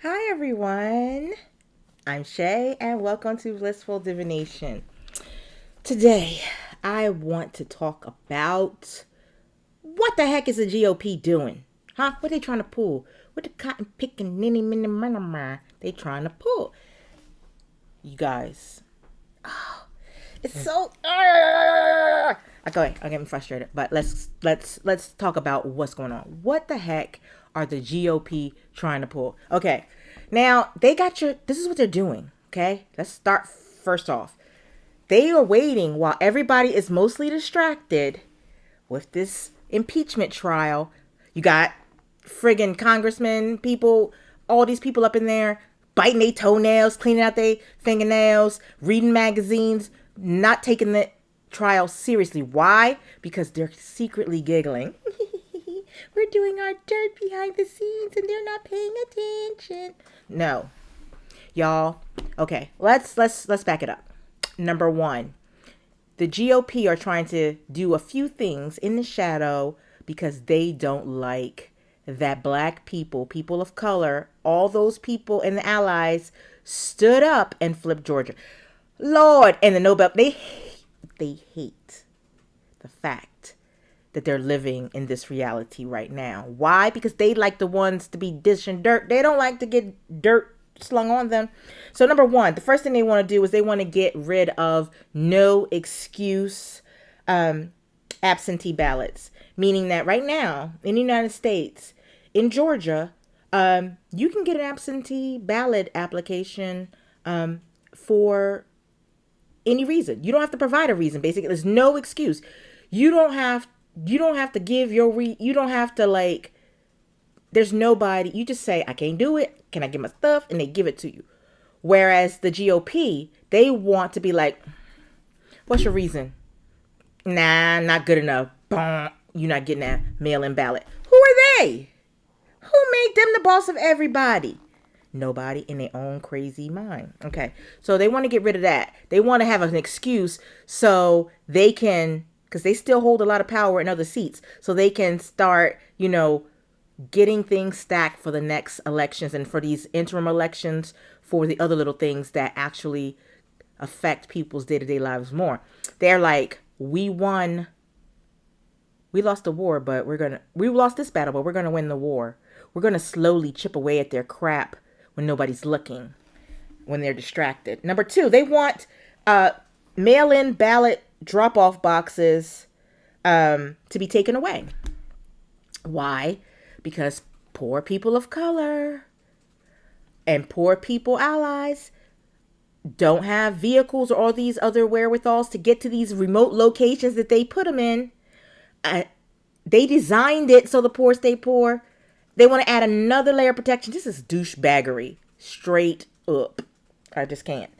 Hi, everyone. I'm Shay, and welcome to Blissful Divination. Today, I want to talk about what the heck is the GOP doing? Huh? What they trying to pull? What the cotton picking ninny minny they trying to pull? You guys, it's so. Okay, I'm getting frustrated, but let's talk about what's going on. What the heck are the GOP trying to pull? Okay, now they got your. This is what they're doing. Okay, let's start first off. They are waiting while everybody is mostly distracted with this impeachment trial. You got friggin' congressmen, people, all these people up in there biting their toenails, cleaning out their fingernails, reading magazines, not taking the trial seriously. Why? Because they're secretly giggling. We're doing our dirt behind the scenes and they're not paying attention. No. Y'all, okay, let's back it up. Number 1, the GOP are trying to do a few things in the shadow because they don't like that black people, people of color, all those people and the allies stood up and flipped Georgia. Lord, and the Nobel, they hate the fact that they're living in this reality right now. Why? Because they like the ones to be dishing dirt. They don't like to get dirt slung on them. So number 1, the first thing they want to do is they want to get rid of no excuse absentee ballots, meaning that right now in the United States, in Georgia, you can get an absentee ballot application for any reason. You don't have to provide a reason. Basically, there's no excuse. You don't have to give your you don't have to like. There's nobody. You just say, I can't do it. Can I get my stuff? And they give it to you. Whereas the GOP, they want to be like, what's your reason? Nah, not good enough. Bah, you're not getting that mail-in ballot. Who are they? Who made them the boss of everybody? Nobody in their own crazy mind. Okay, so they want to get rid of that. They want to have an excuse so they can, because they still hold a lot of power in other seats, so they can start, getting things stacked for the next elections and for these interim elections for the other little things that actually affect people's day-to-day lives more. They're like, we won. We lost the war, but we lost this battle, but we're going to win the war. We're going to slowly chip away at their crap when nobody's looking, when they're distracted. Number 2, they want mail-in ballot drop-off boxes to be taken away. Why? Because poor people of color and poor people allies don't have vehicles or all these other wherewithals to get to these remote locations that they put them in. They designed it so the poor stay poor. They want to add another layer of protection. This is douchebaggery. Straight up. I just can't.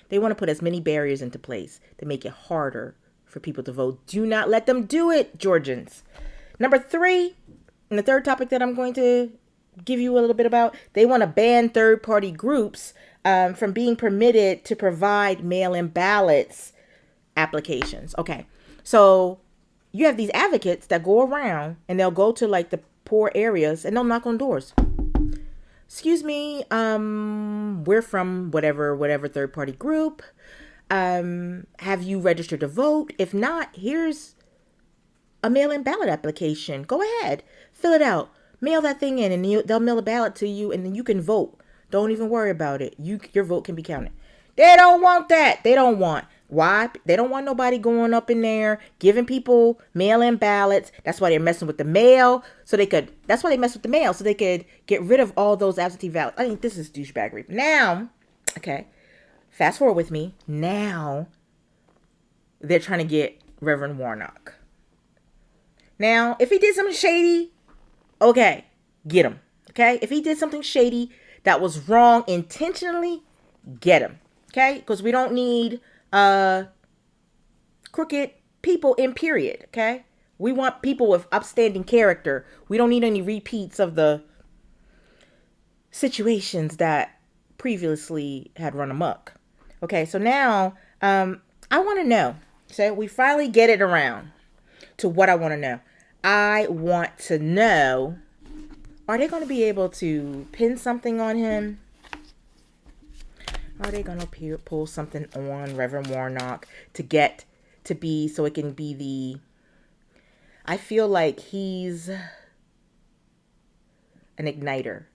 They want to put as many barriers into place to make it harder for people to vote. Do not let them do it, Georgians. Number 3, and the third topic that I'm going to give you a little bit about, they want to ban third-party groups from being permitted to provide mail-in ballots applications. Okay, so you have these advocates that go around and they'll go to like the poor areas and they'll knock on doors. Excuse me, we're from whatever third-party group. Have you registered to vote? If not, here's a mail-in ballot application. Go ahead, fill it out, mail that thing in, and they'll mail a ballot to you, and then you can vote. Don't even worry about it. Your vote can be counted. They don't want that. They don't want. Why? They don't want nobody going up in there giving people mail-in ballots. That's why they're messing with the mail. That's why they mess with the mail, so they could get rid of all those absentee ballots. I think this is douchebaggery. Now, okay. Fast forward with me. Now, they're trying to get Reverend Warnock. Now, if he did something shady, okay, get him. Okay? If he did something shady that was wrong intentionally, get him. Okay? Because we don't need crooked people in period. Okay? We want people with upstanding character. We don't need any repeats of the situations that previously had run amok. Okay, so now I want to know. So we finally get it around to what I want to know. I want to know, are they going to be able to pin something on him? Are they going to pull something on Reverend Warnock to get to be, so it can be the, I feel like he's an igniter.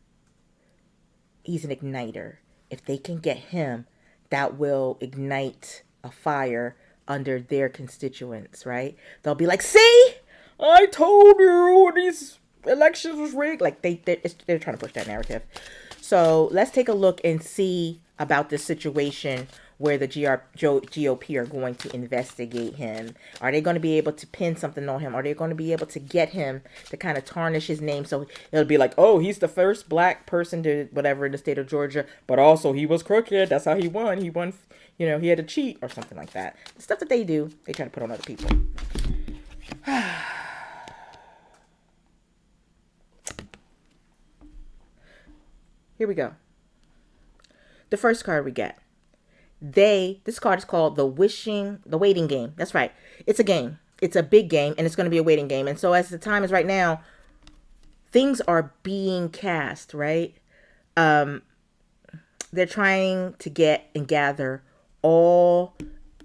He's an igniter. If they can get him, that will ignite a fire under their constituents, right? They'll be like, see, I told you these elections was rigged. Like they're trying to push that narrative. So let's take a look and see about this situation where the GOP are going to investigate him. Are they going to be able to pin something on him? Are they going to be able to get him to kind of tarnish his name? So it'll be like, oh, he's the first black person to whatever in the state of Georgia, but also he was crooked. That's how he won. He won, he had to cheat or something like that. The stuff that they do, they try to put on other people. Here we go. The first card we get. This card is called the waiting game. That's right. It's a game. It's a big game, and it's going to be a waiting game. And so as the time is right now, things are being cast, right? They're trying to get and gather all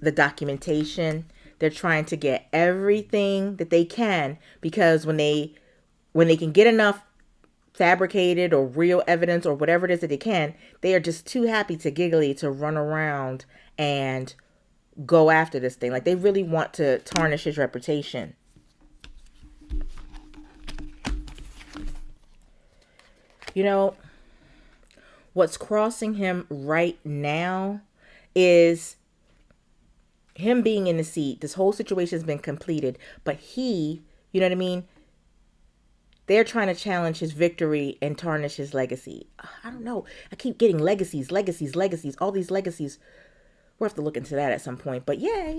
the documentation. They're trying to get everything that they can, because when they can get enough fabricated or real evidence or whatever it is that they can, they are just too happy to giggly to run around and go after this thing. Like they really want to tarnish his reputation. What's crossing him right now is him being in the seat. This whole situation has been completed, but he, you know what I mean? They're trying to challenge his victory and tarnish his legacy. I don't know. I keep getting legacies, all these legacies. We'll have to look into that at some point. But yeah.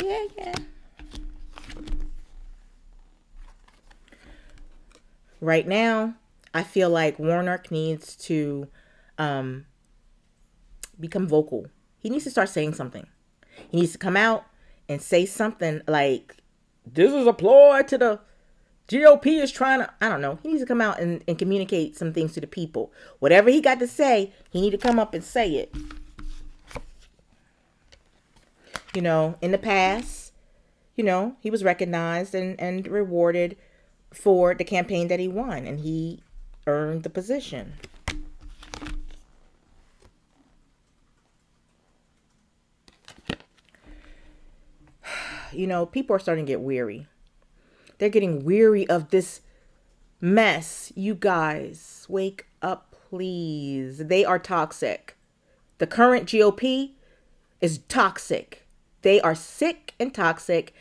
Right now, I feel like Warnock needs to become vocal. He needs to start saying something. He needs to come out and say something like, this is a ploy to the GOP is trying to, I don't know. He needs to come out and communicate some things to the people. Whatever he got to say, he need to come up and say it. In the past, he was recognized and rewarded for the campaign that he won, and he earned the position. People are starting to get weary. They're getting weary of this mess. You guys, wake up, please. They are toxic. The current GOP is toxic. They are sick and toxic.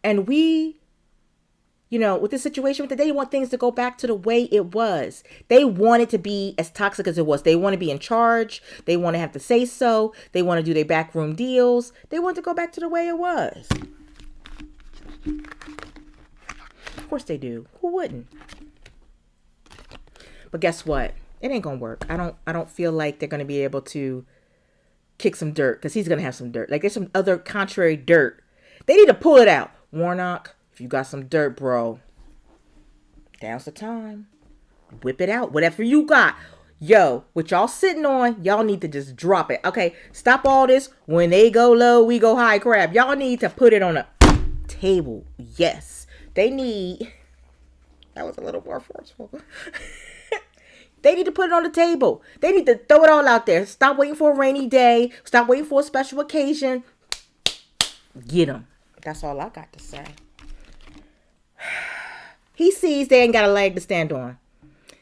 And we, with this situation, they want things to go back to the way it was. They want it to be as toxic as it was. They want to be in charge. They want to have to say so. They want to do their backroom deals. They want to go back to the way it was. Of course they do. Who wouldn't? But guess what? It ain't gonna work. I don't feel like they're gonna be able to kick some dirt, because he's gonna have some dirt. Like there's some other contrary dirt. They need to pull it out. Warnock, if you got some dirt, bro, now's the time. Whip it out. Whatever you got. Yo, what y'all sitting on, y'all need to just drop it. Okay, stop all this. When they go low, we go high crap. Y'all need to put it on a table. Yes. They need, that was a little more forceful. They need to put it on the table. They need to throw it all out there. Stop waiting for a rainy day. Stop waiting for a special occasion. Get them. That's all I got to say. He sees they ain't got a leg to stand on.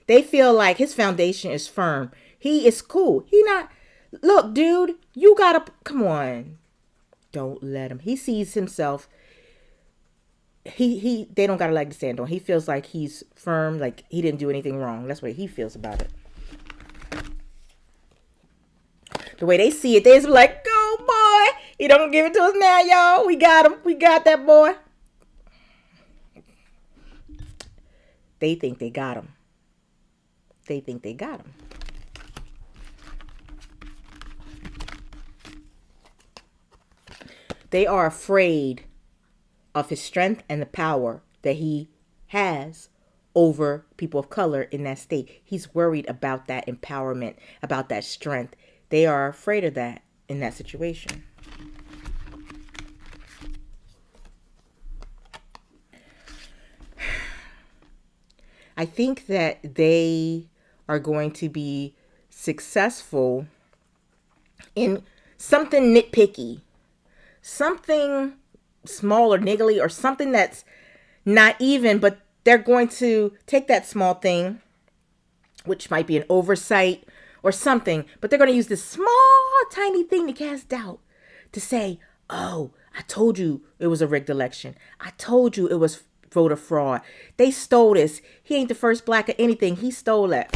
They feel like his foundation is firm. He is cool. He not, look, dude, you gotta, come on. Don't let him. He sees himself. They don't got a leg to stand on. He feels like he's firm, like he didn't do anything wrong. That's what he feels about it. The way they see it, they're like, go boy. He don't give it to us now, y'all. We got him. We got that boy. They think they got him. They think they got him. They are afraid of his strength and the power that he has over people of color in that state. He's worried about that empowerment, about that strength. They are afraid of that in that situation. I think that they are going to be successful in something nitpicky, something small or niggly, or something that's not even, but they're going to take that small thing, which might be an oversight or something, but they're going to use this small, tiny thing to cast doubt, to say, oh, I told you it was a rigged election. I told you it was voter fraud. They stole this. He ain't the first black or anything. He stole it.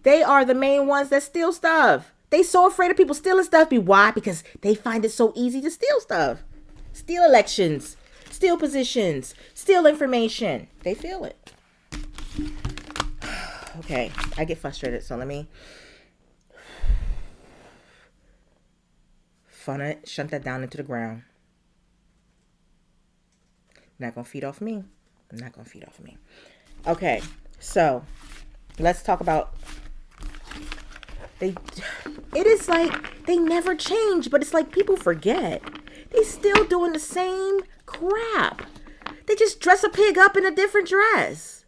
They are the main ones that steal stuff. They so afraid of people stealing stuff. Why? Because they find it so easy to steal stuff. Steal elections. Steal positions. Steal information. They feel it. Okay, I get frustrated, so let me shunt that down into the ground. Not gonna feed off me. Not gonna feed off me. Okay, so let's talk about it is like they never change, but it's like people forget. They still doing the same crap. They just dress a pig up in a different dress.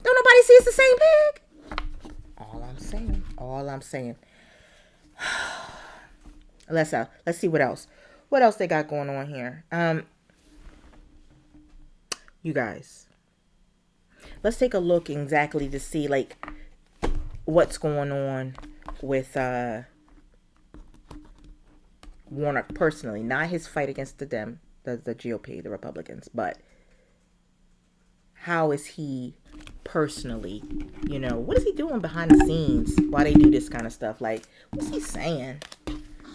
Don't nobody see it's the same pig? All I'm saying. Let's see what else. What else they got going on here? You guys, let's take a look exactly to see like what's going on with Warnock personally, not his fight against the GOP, the Republicans, but how is he personally, what is he doing behind the scenes while they do this kind of stuff? Like, what's he saying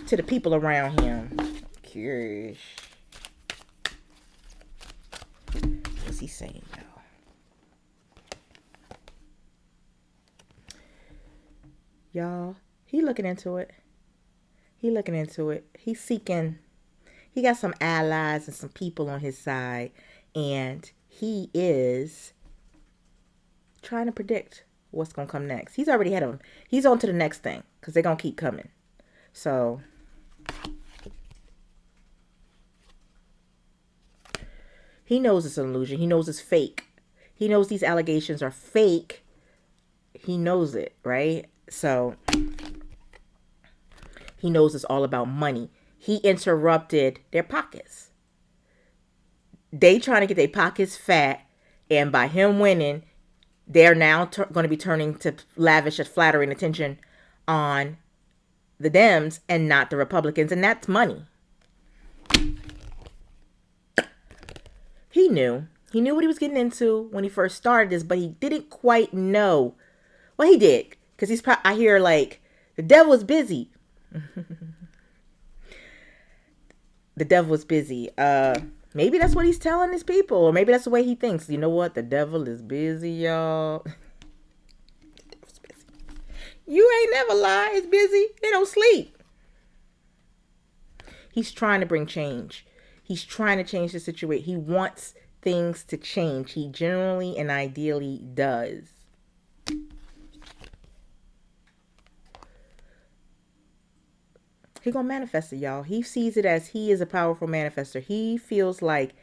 to the people around him? Curious. What's he saying, y'all? He looking into it. He's seeking. He got some allies and some people on his side, and he is trying to predict what's going to come next. He's already had him. He's on to the next thing because they're going to keep coming. So he knows it's an illusion. He knows it's fake. He knows these allegations are fake. He knows it, right? So he knows it's all about money. He interrupted their pockets. They trying to get their pockets fat, and by him winning, they're now going to be turning to lavish a flattering attention on the Dems and not the Republicans, and that's money. He knew what he was getting into when he first started this, but he didn't quite know. Well, he did, because I hear like the devil is busy. The devil was busy. Maybe that's what he's telling his people, or maybe that's the way he thinks. You know what? The devil is busy, y'all. You ain't never lie. It's busy. They don't sleep. He's trying to bring change. He's trying to change the situation. He wants things to change. He generally and ideally does. He gonna manifest it, y'all. He sees it as he is a powerful manifester. He feels like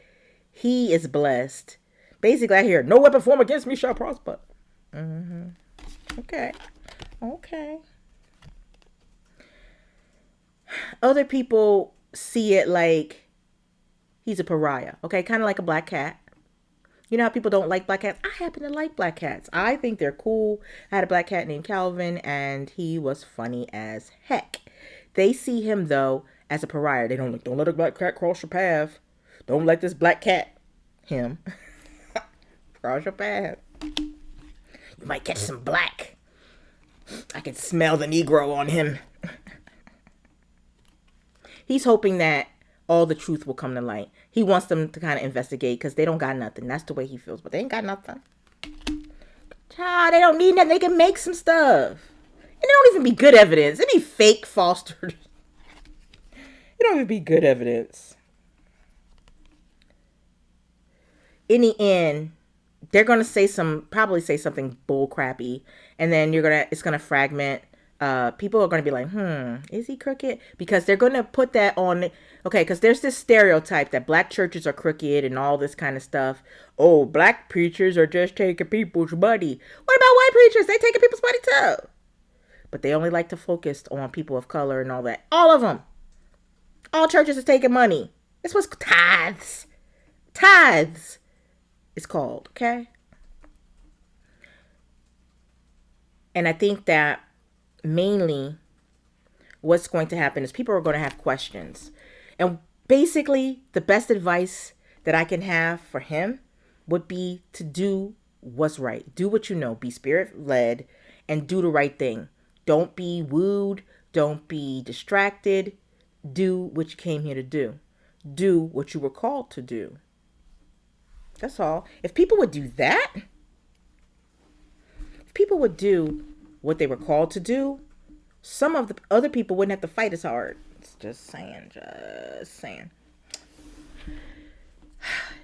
he is blessed. Basically, I hear, no weapon formed against me shall prosper. Okay. Other people see it like he's a pariah. Okay, kind of like a black cat. You know how people don't like black cats? I happen to like black cats. I think they're cool. I had a black cat named Calvin, and he was funny as heck. They see him, though, as a pariah. They don't let a black cat cross your path. Don't let this black cat, him, cross your path. You might catch some black. I can smell the Negro on him. He's hoping that all the truth will come to light. He wants them to kind of investigate because they don't got nothing. That's the way he feels, but they ain't got nothing. Child, they don't need nothing. They can make some stuff. And it don't even be good evidence. It be fake, fostered. It don't even be good evidence. in the end, they're gonna probably say something bull crappy, and then it's gonna fragment. People are gonna be like, is he crooked? Because they're gonna put that on. Okay, because there's this stereotype that black churches are crooked and all this kind of stuff. Oh, black preachers are just taking people's money. What about white preachers? They taking people's money too. But they only like to focus on people of color and all that. All of them. All churches are taking money. It's what's tithes. Tithes. It's called, okay? And I think that mainly what's going to happen is people are going to have questions. And basically, the best advice that I can have for him would be to do what's right. Do what you know. Be spirit-led and do the right thing. Don't be wooed. Don't be distracted. Do what you came here to do. Do what you were called to do. That's all. If people would do that, if people would do what they were called to do, some of the other people wouldn't have to fight as hard. It's just saying,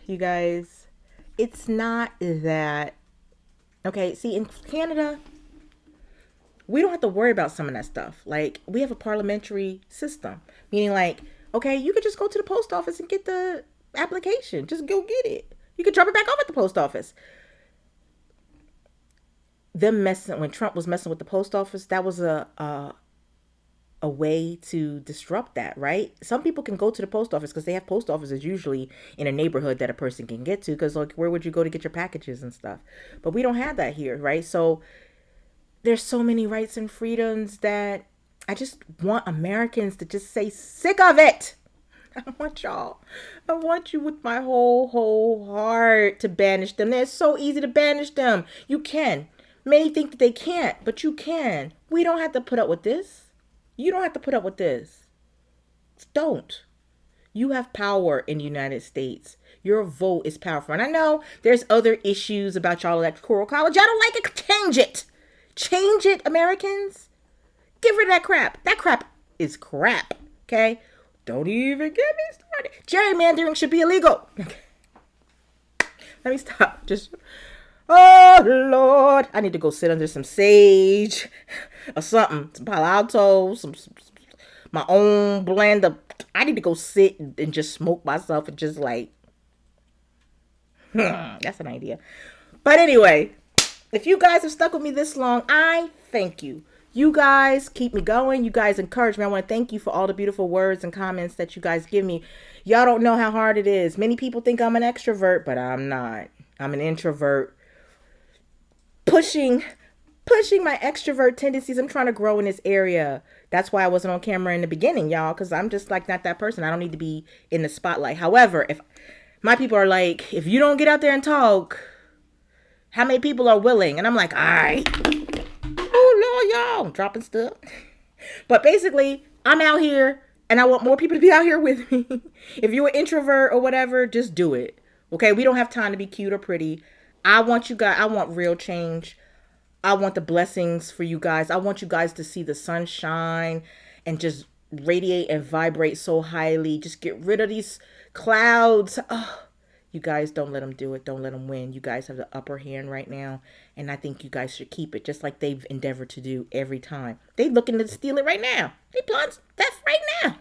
You guys, it's not that. Okay, see, in Canada, we don't have to worry about some of that stuff. Like, we have a parliamentary system, meaning like, okay, you could just go to the post office and get the application. Just go get it. You could drop it back off at the post office. When Trump was messing with the post office, that was a way to disrupt that, right? Some people can go to the post office because they have post offices usually in a neighborhood that a person can get to, because like, where would you go to get your packages and stuff? But we don't have that here, right? So there's so many rights and freedoms that I just want Americans to just say sick of it. I want you with my whole heart to banish them. It's so easy to banish them. You can. Many think that they can't, but you can. We don't have to put up with this. You don't have to put up with this. Don't. You have power in the United States. Your vote is powerful. And I know there's other issues about y'all electoral college. Y'all don't like it. Change it. Change it, Americans. Get rid of that crap. That crap is crap. Okay? Don't even get me started. Gerrymandering should be illegal. Let me stop. Oh, Lord. I need to go sit under some sage or something. Some Palo Alto, my own blend of... I need to go sit and just smoke myself and just like... that's an idea. But anyway, if you guys have stuck with me this long, I thank you. You guys keep me going. You guys encourage me. I want to thank you for all the beautiful words and comments that you guys give me. Y'all don't know how hard it is. Many people think I'm an extrovert, but I'm not. I'm an introvert. Pushing my extrovert tendencies. I'm trying to grow in this area. That's why I wasn't on camera in the beginning, y'all, because I'm just like not that person. I don't need to be in the spotlight. However, if my people are like, if you don't get out there and talk, how many people are willing? And I'm like, all right. Oh, Lord, y'all. I'm dropping stuff. But basically, I'm out here, and I want more people to be out here with me. If you're an introvert or whatever, just do it. Okay? We don't have time to be cute or pretty. I want real change. I want the blessings for you guys. I want you guys to see the sunshine and just radiate and vibrate so highly. Just get rid of these clouds. Oh, you guys, don't let them do it. Don't let them win. You guys have the upper hand right now. And I think you guys should keep it, just like they've endeavored to do every time. They're looking to steal it right now. They plot theft right now.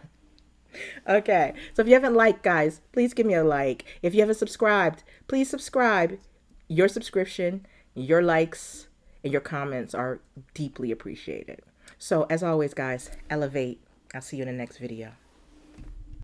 Okay. So if you haven't liked, guys, please give me a like. If you haven't subscribed, please subscribe. Your subscription, your likes, and your comments are deeply appreciated. So as always, guys, elevate. I'll see you in the next video.